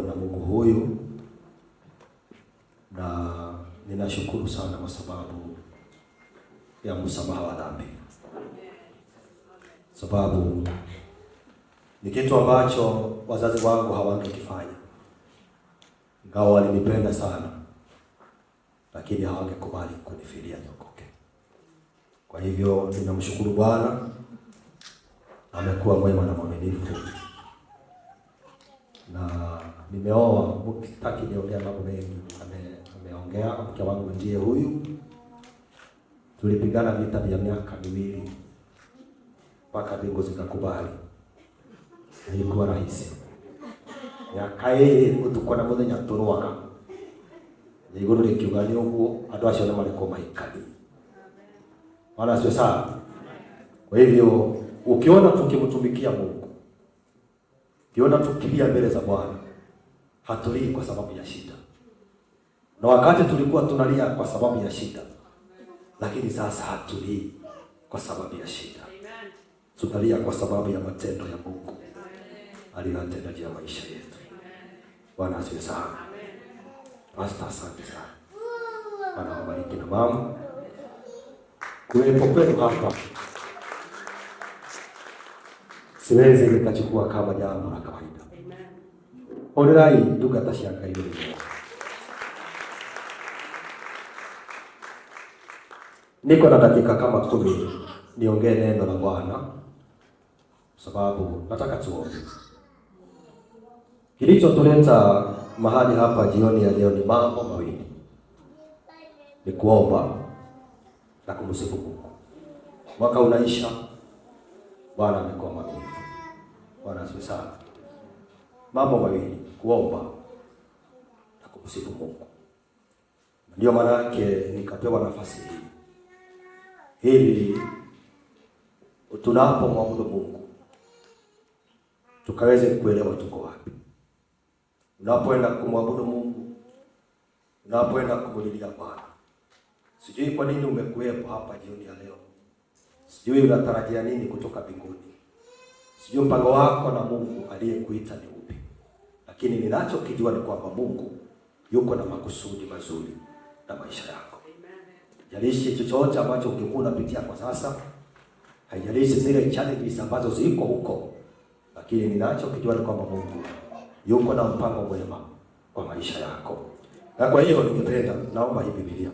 na Mungu huyu, na ninashukuru sana kwa sababu ya msamaha wa dhambi, sababu ni kitu ambacho wazazi wangu hawangekifanya. Ingawa walinipenda sana, lakini hawangekubali kunifilia niokoke. Kwa hivyo ninamshukuru Bwana, amekuwa mwema na mwaminifu. Na nimeoa, mtaki niongea mambo mengi, ameongea. Mke wangu ndiye huyu. Tulipigana vita vya miaka miwili mpaka mbingu zikakubali. Haikuwa rahisi. Yakae utukona muthenya turuaga. Iguru rikiuga ni uguo andu acio ni mariko mahikani. Bwana sio sawa. Kwa hivyo ukiona tukimtumikia Mungu, ukiona tukilia mbele za Bwana, hatulii kwa sababu ya shida. Na wakati tulikuwa tunalia kwa sababu ya shida, lakini sasa hatulii kwa sababu ya shida. Tunalia kwa sababu ya matendo ya Mungu aliyotenda juu ya maisha yetu. Bwana asifiwe sana. Pastor, asante sana. Bwana awabariki na mama. Kuwepo kwenu hapa siwezi nikachukua kama jambo la kawaida. Onerai ndungata cia Ngai rĩu. Niko na dakika kama 10 niongee neno la Bwana, sababu nataka tuombe. Kilichotuleta mahali hapa jioni ya leo ni mambo mawili. Ni kuomba na kumsifu Mungu. Mwaka unaisha, Bwana amekuwa mwaminifu. Bwana asifiwe sana. Mambo mawili, kuomba na kumsifu Mungu. Ndio maana yake nikapewa nafasi hii, ili tunapomwabudu Mungu tukaweze kuelewa tuko wapi. Unapoenda kumwabudu Mungu, unapoenda kumulilia Bwana, sijui kwa nini umekuwepo hapa jioni ya leo. Sijui unatarajia nini kutoka mbinguni. Sijui mpango wako na Mungu aliyekuita ni upi. Lakini ninachokijua ni kwamba Mungu yuko na makusudi mazuri na maisha yako. Haijalishi chochote ambacho ukikuwa unapitia kwa sasa, haijalishi zile challenges ambazo ziko huko, lakini ninachokijua ni kwamba Mungu yuko na mpango mwema kwa maisha yako. Na kwa hiyo ningependa, naomba hii Biblia,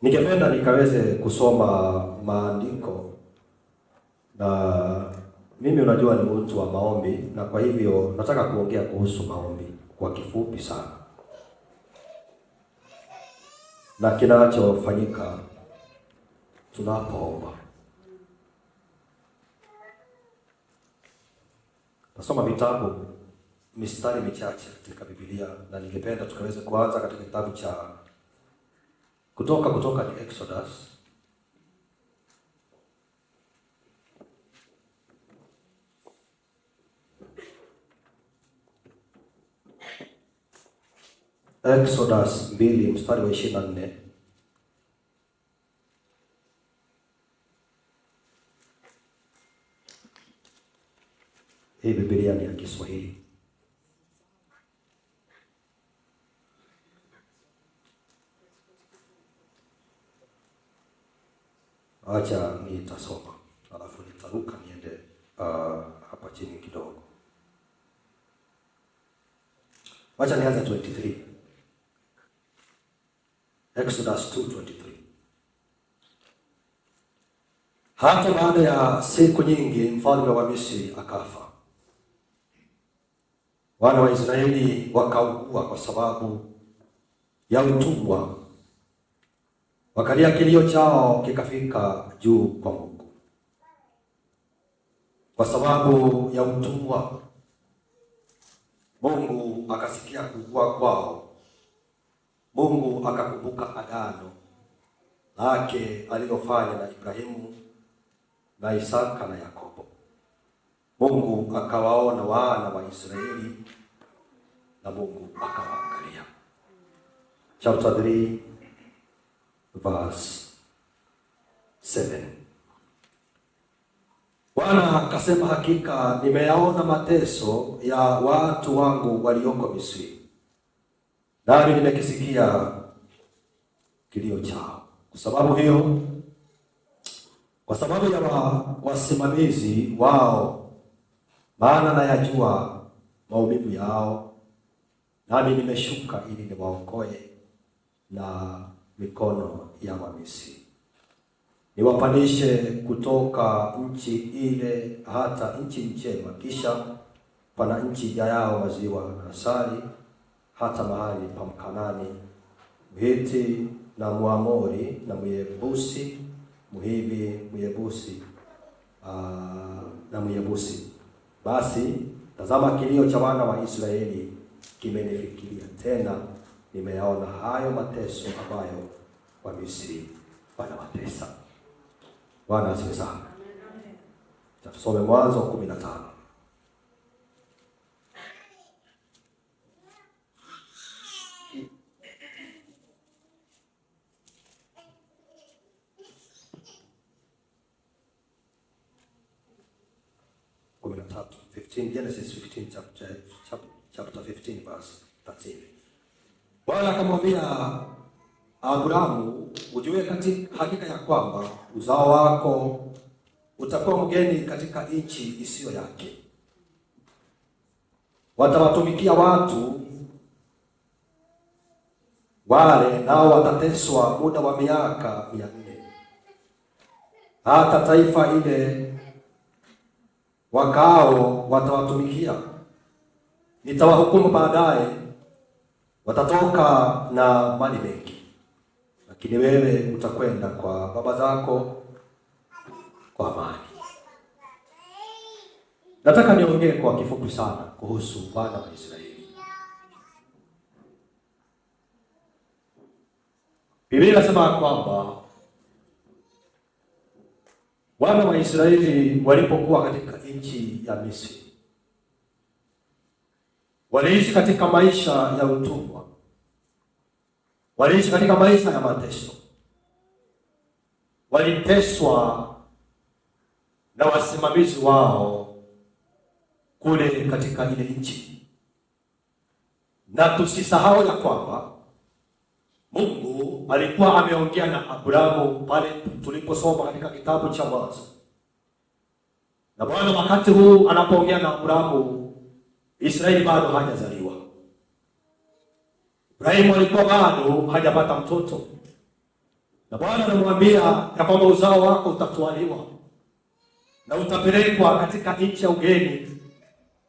ningependa nikaweze kusoma maandiko, na mimi unajua ni mtu wa maombi, na kwa hivyo nataka kuongea kuhusu maombi kwa kifupi sana, na kinachofanyika tunapoomba. Nasoma vitabu mistari michache katika Biblia, na ningependa tukaweze kuanza katika kitabu cha Kutoka ni Exodus. Exodus 2 mstari wa 24. Hii Biblia ni ya Kiswahili. Acha nitasoma, alafu nitaruka niende hapa chini kidogo. Acha nianze 23. Exodus 2:23. Hata baada ya siku nyingi mfalme wa Misri akafa. Wana wa Israeli wakaugua kwa sababu ya utumwa. Wakalia, kilio chao kikafika juu kwa Mungu. Kwa sababu ya utumwa, Mungu akasikia kuugua kwao. Mungu akakumbuka agano lake alilofanya na Ibrahimu na Isaka na Yakobo. Mungu akawaona wana wa Israeli na Mungu akawaangalia. Chapter 3 verse 7. Bwana akasema, hakika nimeyaona mateso ya watu wangu walioko Misri, nami nimekisikia kilio chao. Kwa sababu ya wasimamizi wao, maana nayajua maumivu yao, nami nimeshuka ili niwaokoe na mikono ya Wamisri, niwapandishe kutoka nchi ile hata nchi njema, kisha pana nchi ijayo maziwa na asali, hata mahali pa Mkanani, Mhiti na Mwamori na Myebusi, Mhivi, Myebusi na Myebusi. Basi tazama, kilio cha wana wa Israeli kimenifikiria, tena nimeyaona hayo mateso ambayo Wamisri wanawatesa. Bwana asifiwe sana. Tusome Mwanzo 15. Genesis 15 chapter 15 verse 13. Bwana akamwambia Abrahamu, ujue hakika ya kwamba uzao wako utakuwa mgeni katika nchi isiyo yake. Watawatumikia watu wale, nao watateswa muda wa miaka 400. Hata taifa ile wakao watawatumikia nitawahukumu baadaye, watatoka na mali mengi, lakini wewe utakwenda kwa baba zako kwa amani. Nataka niongee kwa kifupi sana kuhusu wana wa Israeli. Biblia inasema kwamba wana wa Israeli walipokuwa katika nchi ya Misri, waliishi katika maisha ya utumwa, waliishi katika maisha ya mateso, waliteswa na wasimamizi wao kule katika ile nchi. Na tusisahau ya kwamba Mungu alikuwa ameongea na Abrahamu pale tuliposoma katika kitabu cha Mwanzo. Na Bwana wakati huu anapoongea na Abrahamu, Israeli bado hajazaliwa. Ibrahimu alikuwa bado hajapata mtoto. Na Bwana anamwambia ya kwamba uzao wako utatwaliwa na utapelekwa katika nchi ya ugeni.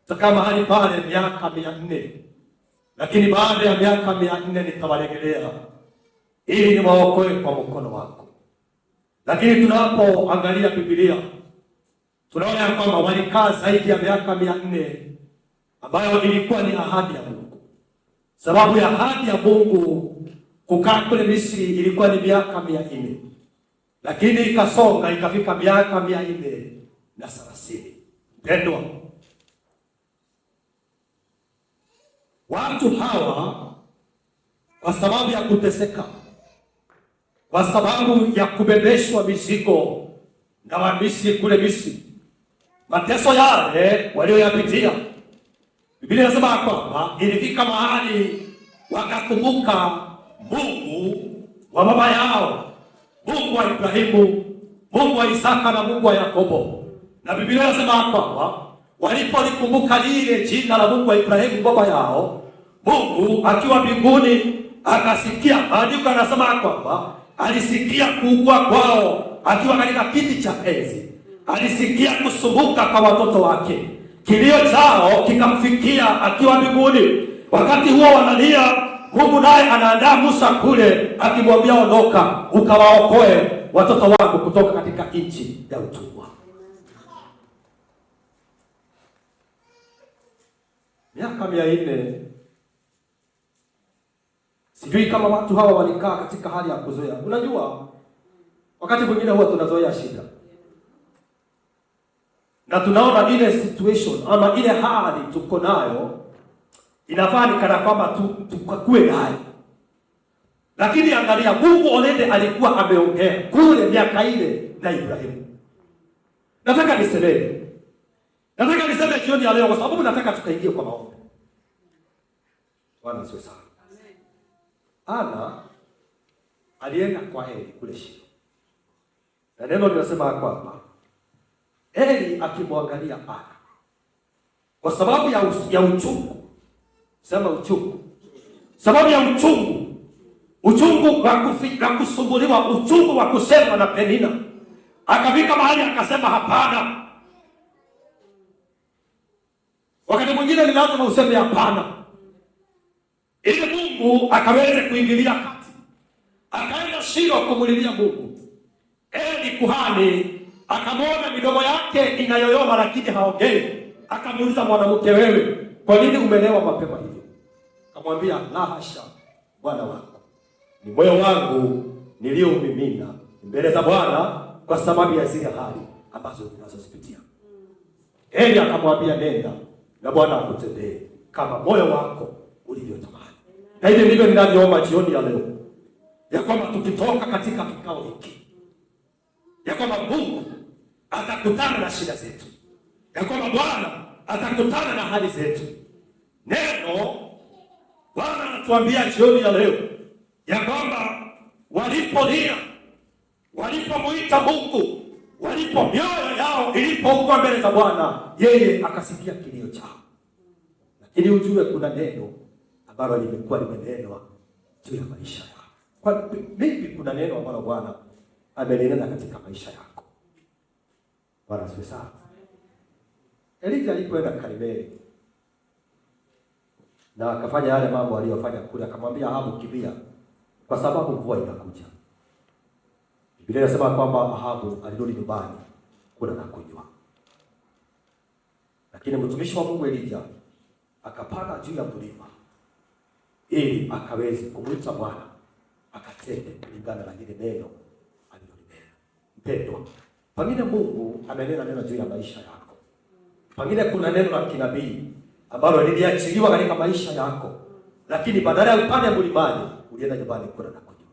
Utakaa mahali pale miaka 400. Lakini baada ya miaka 400 nitawarejelea ili niwaokoe kwa mkono wako. Lakini tunapoangalia Biblia tunaona ya kwamba walikaa zaidi ya miaka 400, ambayo ilikuwa ni ahadi ya Mungu. Sababu ya ahadi ya Mungu kukaa kule Misri ilikuwa ni miaka 400, lakini ikasonga ikafika miaka 430. Pendwa, watu hawa kwa sababu ya kuteseka, kwa sababu ya kubebeshwa mizigo na Wamisri kule Misri, mateso yale walioyapitia, Biblia inasema kwamba ilifika mahali wakakumbuka Mungu wa baba yao, Mungu wa Ibrahimu, Mungu wa Isaka na Mungu wa Yakobo. Na Biblia inasema kwamba walipolikumbuka lile jina la Mungu wa Ibrahimu baba yao, Mungu akiwa mbinguni akasikia. Maandiko yanasema kwamba alisikia kuugua kwao akiwa katika kiti cha enzi, alisikia kusumbuka kwa watoto wake, kilio chao kikamfikia akiwa mbinguni. Wakati huo wanalia, Mungu naye anaandaa Musa kule akimwambia, ondoka ukawaokoe watoto wangu kutoka katika nchi ya utumwa. Miaka 400. Sijui kama watu hawa walikaa katika hali ya kuzoea. Unajua, wakati mwingine huwa tunazoea shida, na tunaona ile situation ama ile hali tuko nayo inafaa ni kana kwamba tukakue nayo. Lakini angalia, Mungu already alikuwa ameongea kule miaka ile na Ibrahimu. Nataka niseme jioni ya leo kwa sababu nataka tukaingie kwa maombi. Bwana asifiwe sana. Ana alienda kwa Eli kule Shilo. Na neno linasema kwamba Eli akimwangalia Ana kwa sababu ya uchungu. Sema uchungu. Sababu ya uchungu wa kusumbuliwa, uchungu wa kusema na Penina. Akafika mahali akasema hapana. Wakati mwingine ni lazima useme hapana, ili Mungu akaweze kuingilia kati. Akaenda Shilo kumulilia Mungu. Eli kuhani akamwona midomo yake inayoyoma lakini haongei. Akamuuliza, mwanamke wewe, kwa nini umelewa mapema hivi? Akamwambia, la hasha, Bwana wangu, ni moyo wangu nilioumimina mbele za Bwana kwa sababu ya zile hali ambazo ninazozipitia. Eli akamwambia, nenda na Bwana akutendee kama moyo wako ulivyotamani. Na hivi ndivyo ninavyoomba jioni ya leo, ya kwamba tukitoka katika kikao hiki, ya kwamba Mungu atakutana na shida zetu, ya kwamba Bwana atakutana na hali zetu. Neno Bwana anatuambia jioni ya leo ya kwamba walipolia, walipomuita Mungu, walipo mioyo yao ilipoungwa mbele za Bwana, yeye akasikia kilio chao. Lakini ujue kuna neno ambalo limekuwa limenenwa juu ya maisha yao. Kwa vipi kuna neno ambalo Bwana amelinena katika maisha yako? Bwana asifiwe sana. Elija alipoenda Karmeli na akafanya yale mambo aliyofanya kule, akamwambia Ahabu, kimbia kwa sababu mvua inakuja. Biblia inasema kwamba Ahabu alirudi nyumbani kula na kunywa. Lakini mtumishi wa Mungu Elija akapanda juu ya mlima ili akaweze kumwita Bwana akatende kulingana na ile neno alilonena. Mpendwa, pengine Mungu amenena neno juu ya maisha yako. Pengine kuna neno la kinabii ambalo liliachiliwa katika maisha yako, lakini badala ya upande mlimani ulienda nyumbani kula na kunywa.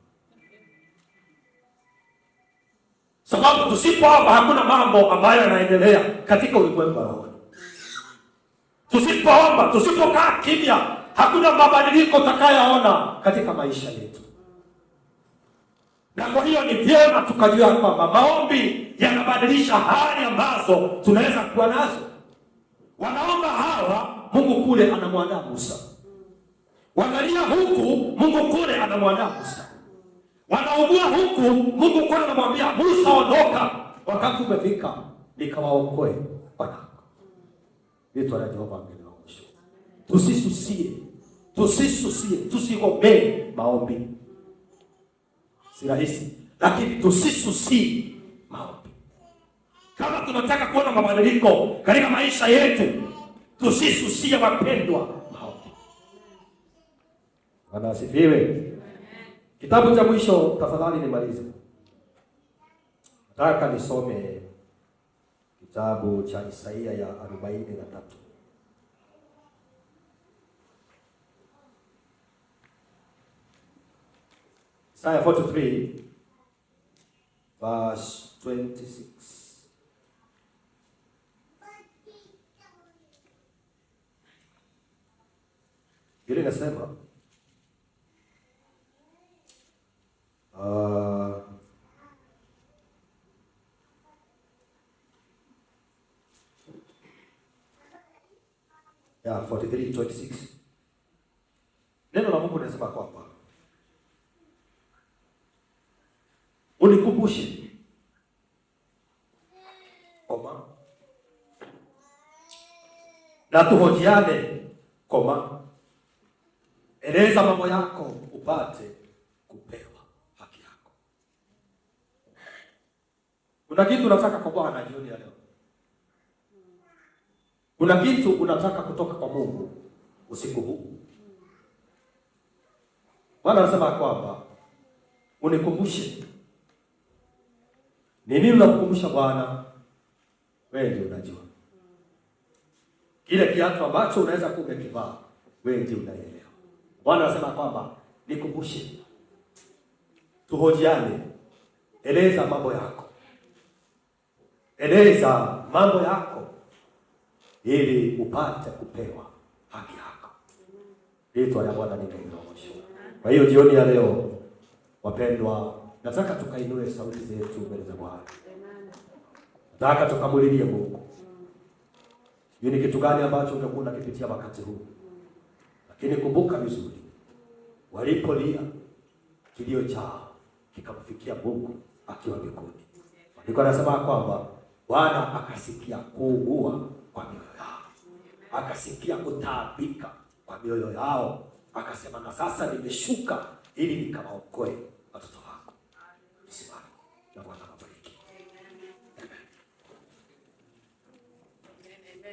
Sababu tusipoomba hakuna mambo ambayo yanaendelea katika ulimwengu wa roho. Tusipoomba, tusipokaa kimya, hakuna mabadiliko utakayoona katika maisha yetu. Na kwa hiyo ni vyema tukajua kwamba maombi yanabadilisha hali ambazo tunaweza kuwa nazo. Wanaomba hawa, Mungu kule anamwandaa Musa. Wanalia huku, Mungu kule anamwandaa Musa. Wanaugua huku, Mungu kule anamwambia Musa, ondoka, wakati umefika nikawaokoe wanako. Vitu ana Jehova amenionyesha. Tusisusie, tusigomee maombi. Si rahisi, lakini tusisusie maombi. Kama tunataka kuona mabadiliko katika maisha yetu, tusisusie wapendwa maombi. Bwana asifiwe. Kitabu cha mwisho tafadhali nimalize. Nataka nisome kitabu cha Isaia ya 43. Isaiah 43 verse 26. Ile inasema ya 43:26. Neno la Mungu linasema kwamba unikumbushe koma na tuhojiane koma, eleza mambo yako upate kupewa haki yako. Kuna kitu unataka kwa Bwana jioni ya leo? Kuna kitu unataka kutoka kwa Mungu usiku huu? Bwana anasema kwamba unikumbushe. Ni nini unakukumbusha Bwana? Wewe ndiye unajua. Kile kiatu ambacho unaweza kuwa umekivaa, wewe ndiye unaelewa. Bwana anasema kwamba nikumbushe. Tuhojiane. Eleza mambo yako. Eleza mambo yako ili upate kupewa haki yako. Liitwa ya Bwana limeonyeshwa. Kwa hiyo jioni ya leo, wapendwa, nataka tukainue sauti zetu mbele za Bwana. Nataka tukamulilie Mungu. Ni kitu gani ambacho ungekuwa unakipitia wakati huu? Lakini kumbuka vizuri, walipolia kilio chao kikamfikia Mungu akiwa mbinguni. Ndiko anasema kwamba Bwana akasikia kuugua kwa mioyo yao, akasikia kutaabika kwa mioyo yao, akasema na sasa nimeshuka ili nikawaokoe watoto wako. Simama na Bwana awabariki.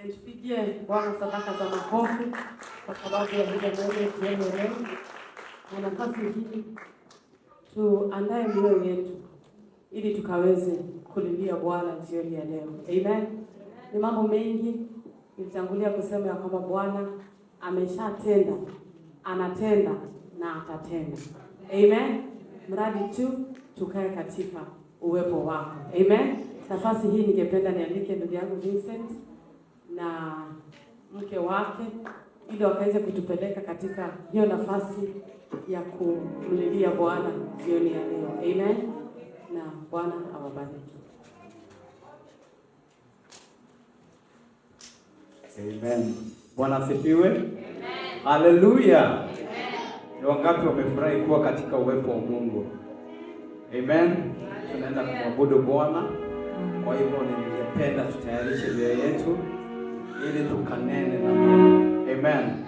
Amen. Tupigie Bwana sadaka za makofi kwa sababu ya ile moja tuone leo. Na nafasi hii tuandae mioyo yetu ili tukaweze kulilia Bwana jioni ya leo. Amen. Ni mambo mengi nilitangulia kusema ya kwamba Bwana ameshatenda, anatenda na atatenda. Amen. Mradi tu tukae katika uwepo wako. Amen. Nafasi hii ningependa nialike ndugu yangu Vincent na mke wake ili wakaweze kutupeleka katika hiyo nafasi ya kumlilia Bwana jioni ya leo. Amen. Na Bwana awabariki. Amen. Bwana asifiwe. Amen. Haleluya. Ni wangapi wamefurahi kuwa katika uwepo wa Mungu? Amen. Tunaenda kumwabudu Bwana. Kwa hivyo ningependa tutayarishe mioyo yetu ili tukanene na Mungu. Amen.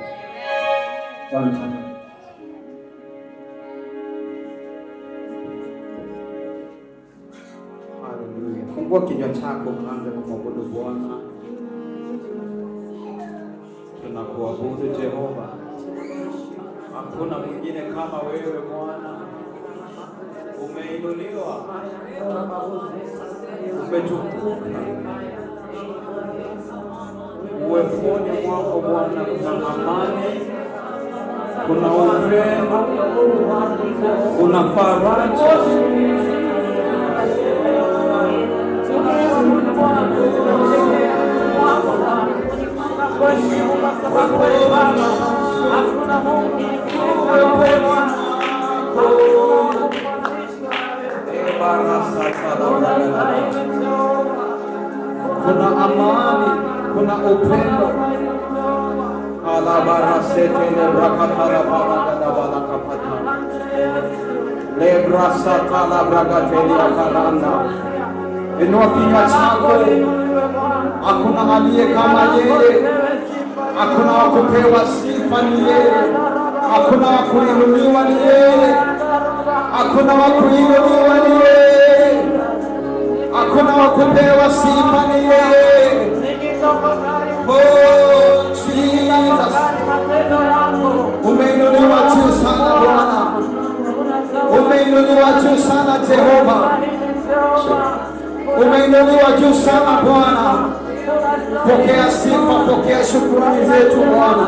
Haleluya. Fungua kinywa chako uanze kumwabudu Bwana. Tunakuabudu Jehova. Hakuna mwingine kama wewe Bwana. Umeinuliwa. Umetukuka. Uweponi mwako Bwana kuna amani, kuna upendo, kuna faraja. Kuna amani, kuna upendo. Alabarasete lebrakatara baragada kapata. Lebrasata labragatelia karanda. Inua kinywa chako. Hakuna aliye kama yeye. Hakuna wakupewa sifa ni yeye. Hakuna wakuinuliwa ni yeye. Hakuna wakuinuliwa ni yeye. Hakuna wakupewa sifa ni yeye. Oh Jesus, umeinuliwa juu sana Bwana, umeinuliwa juu sana Jehova, umeinuliwa juu sana Bwana. Pokea sifa, pokea shukrani zetu Bwana.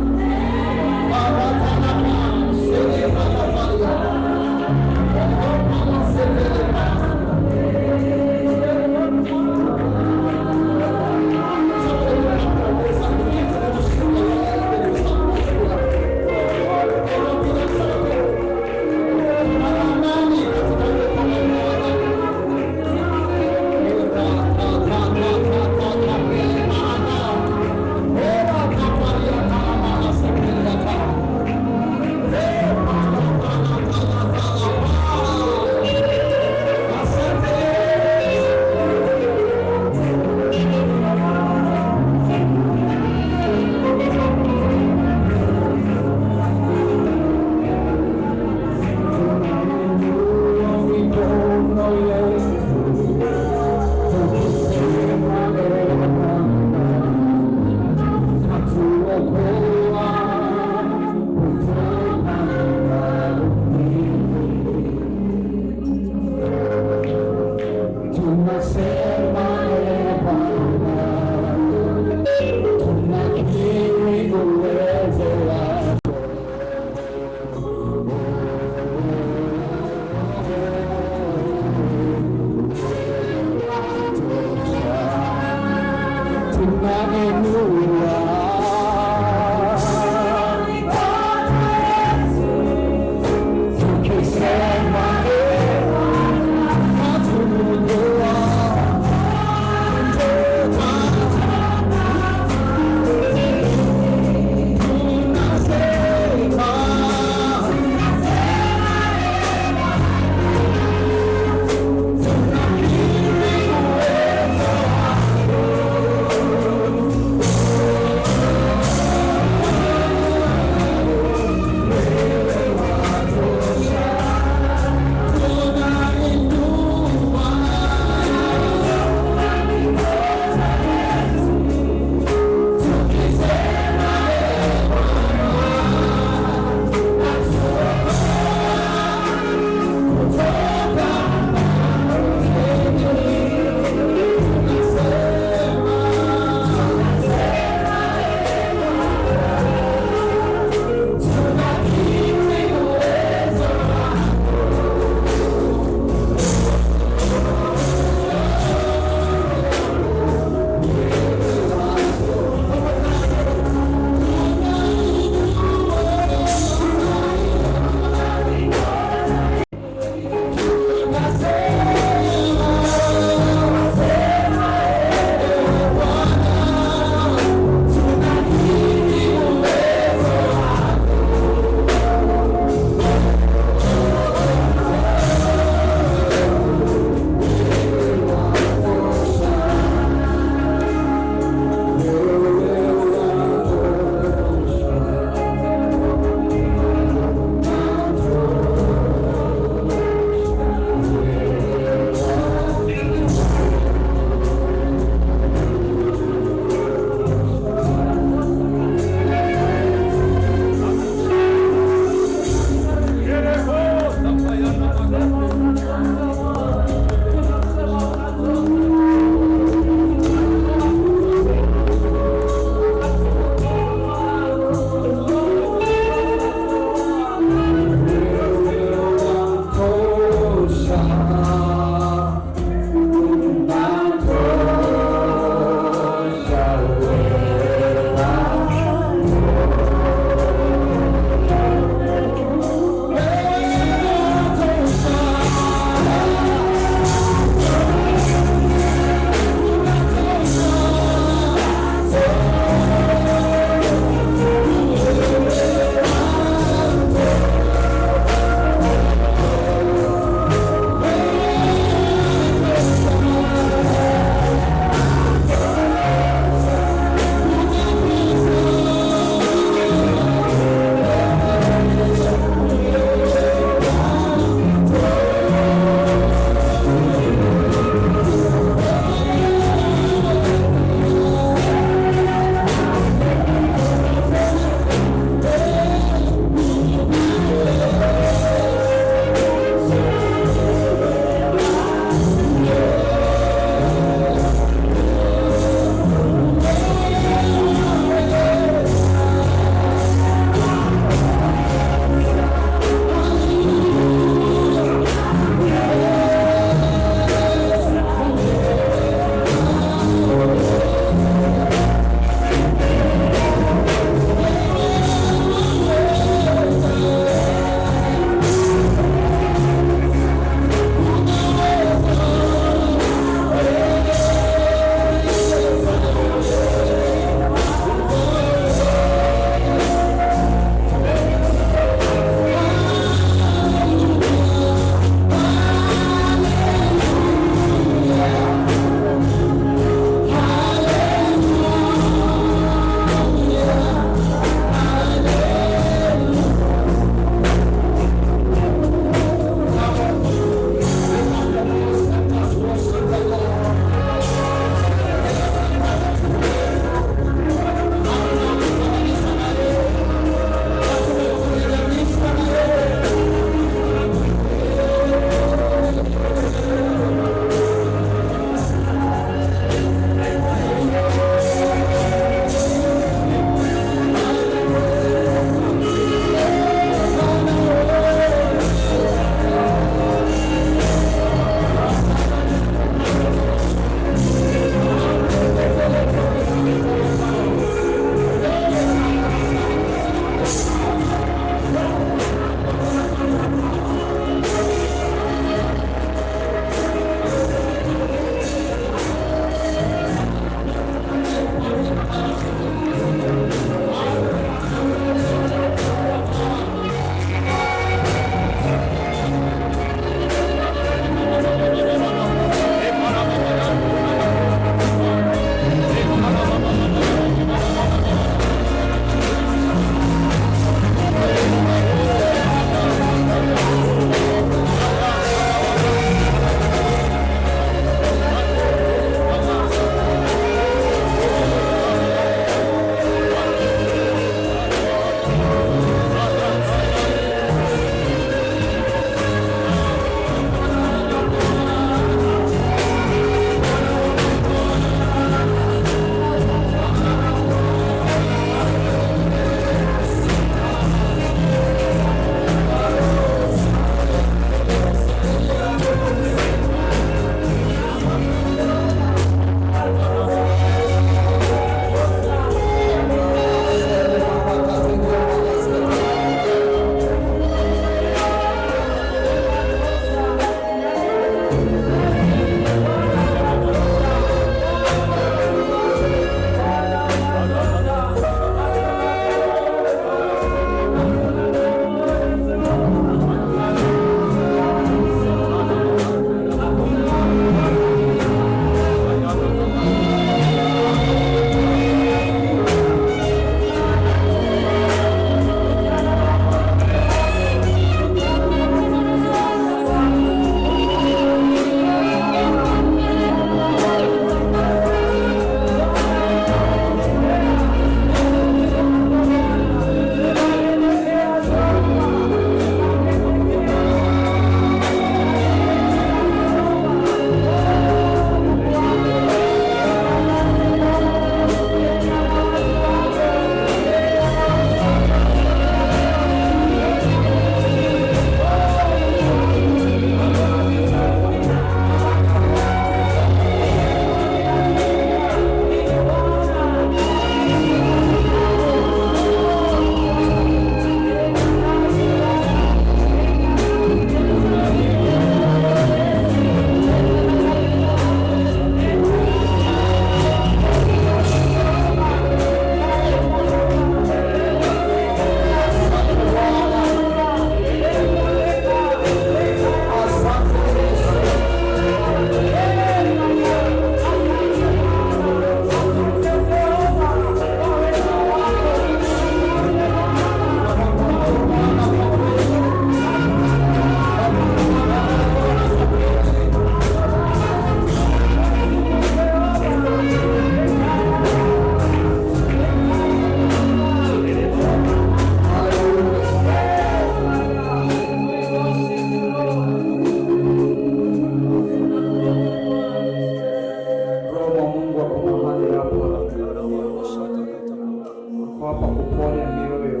hapa kuponya mioyo.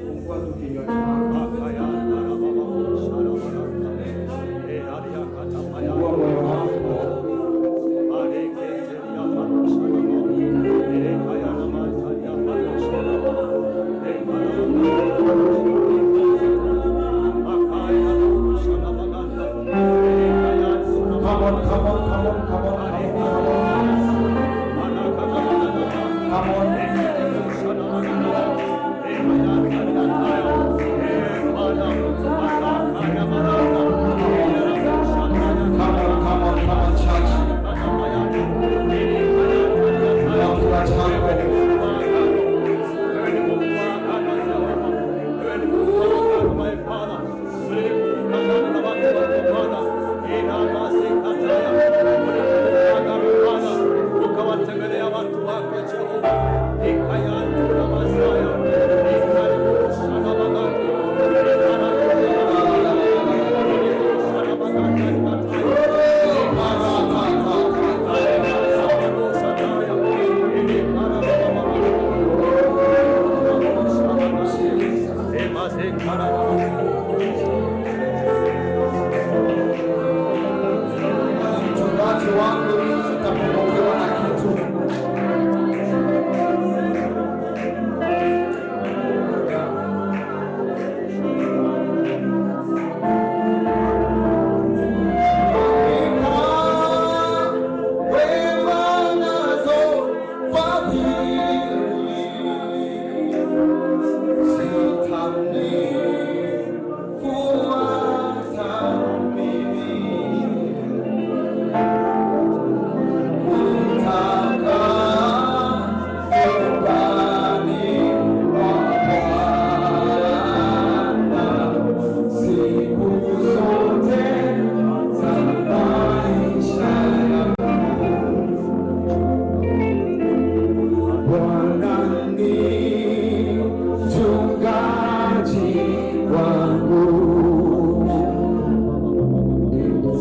Fungua tu kinywa chako. Fungua moyo wako.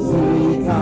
Sita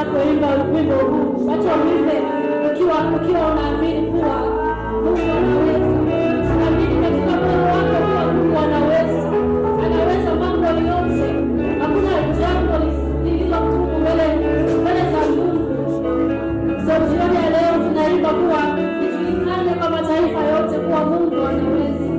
tunapoimba wimbo huu, watu waulize ukiwa unaamini kuwa Mungu anaweza. Unaamini katika moyo wako kuwa Mungu anaweza. Anaweza mambo yote. Hakuna jambo lililo gumu mbele za Mungu. So jioni ya leo tunaimba kuwa ijulikane kwa mataifa yote kuwa Mungu anaweza.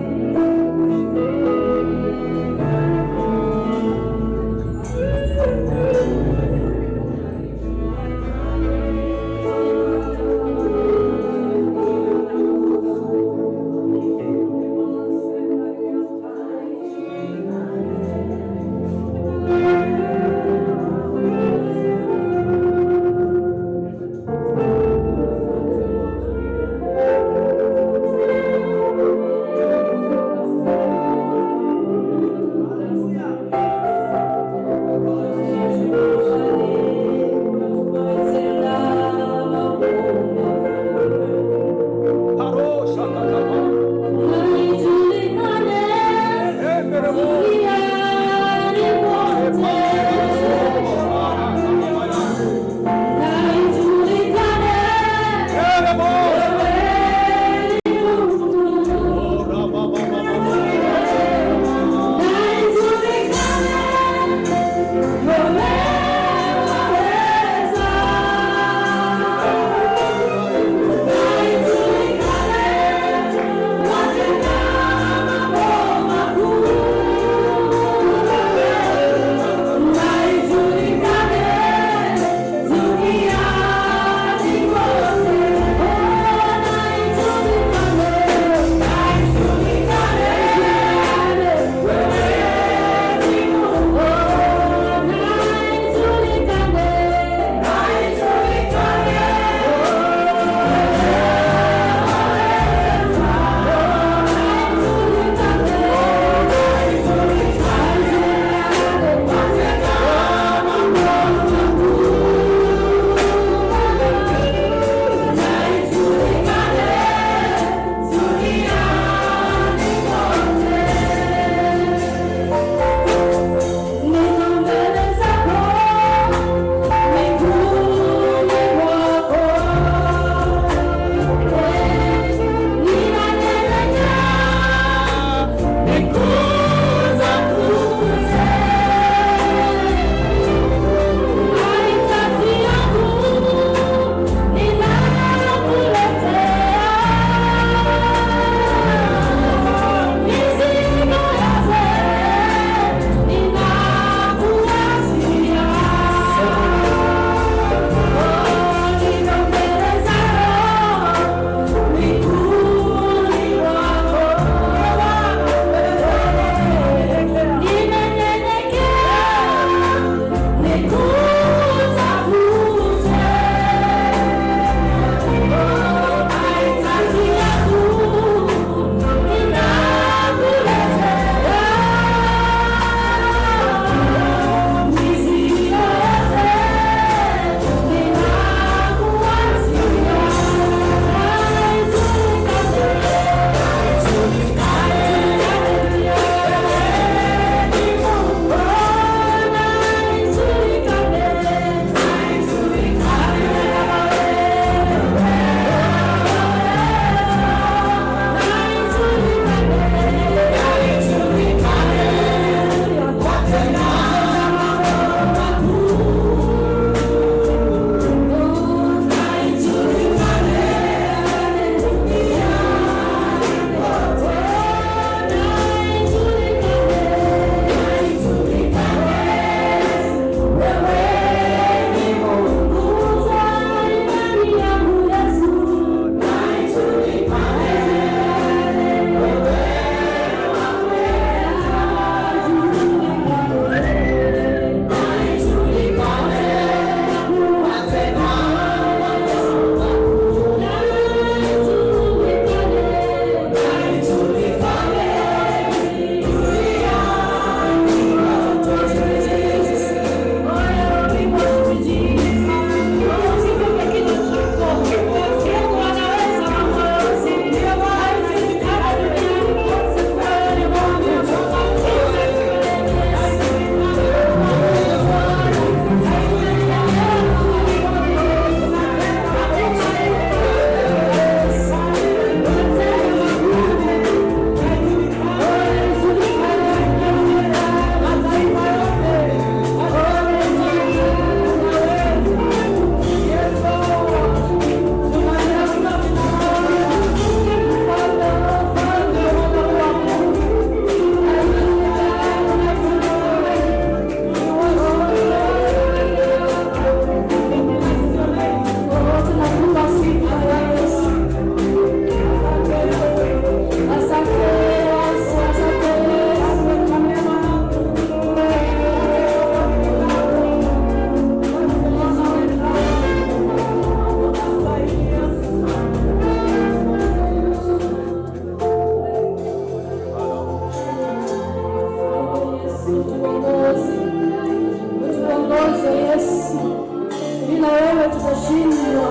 bila wewe tutashindwa.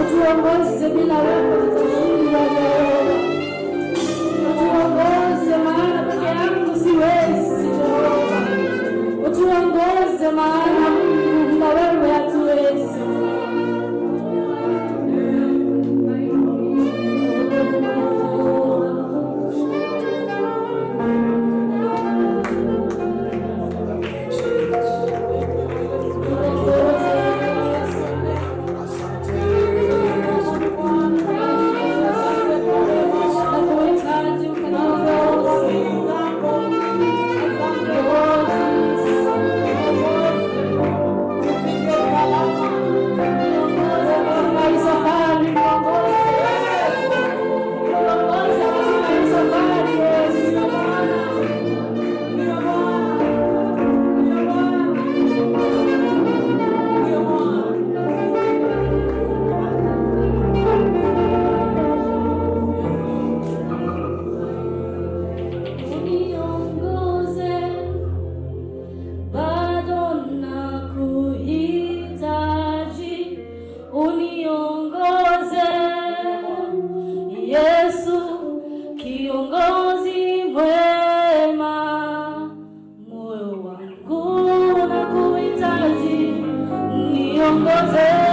Utuongoze, bila wewe tutashindwa Jehova. Utuongoze maana peke yangu siwezi Jehova. Utuongoze maana Mungu bila wewe hatuwezi. Uniongoze Yesu, kiongozi mwema, moyo wangu unakuhitaji, niongoze.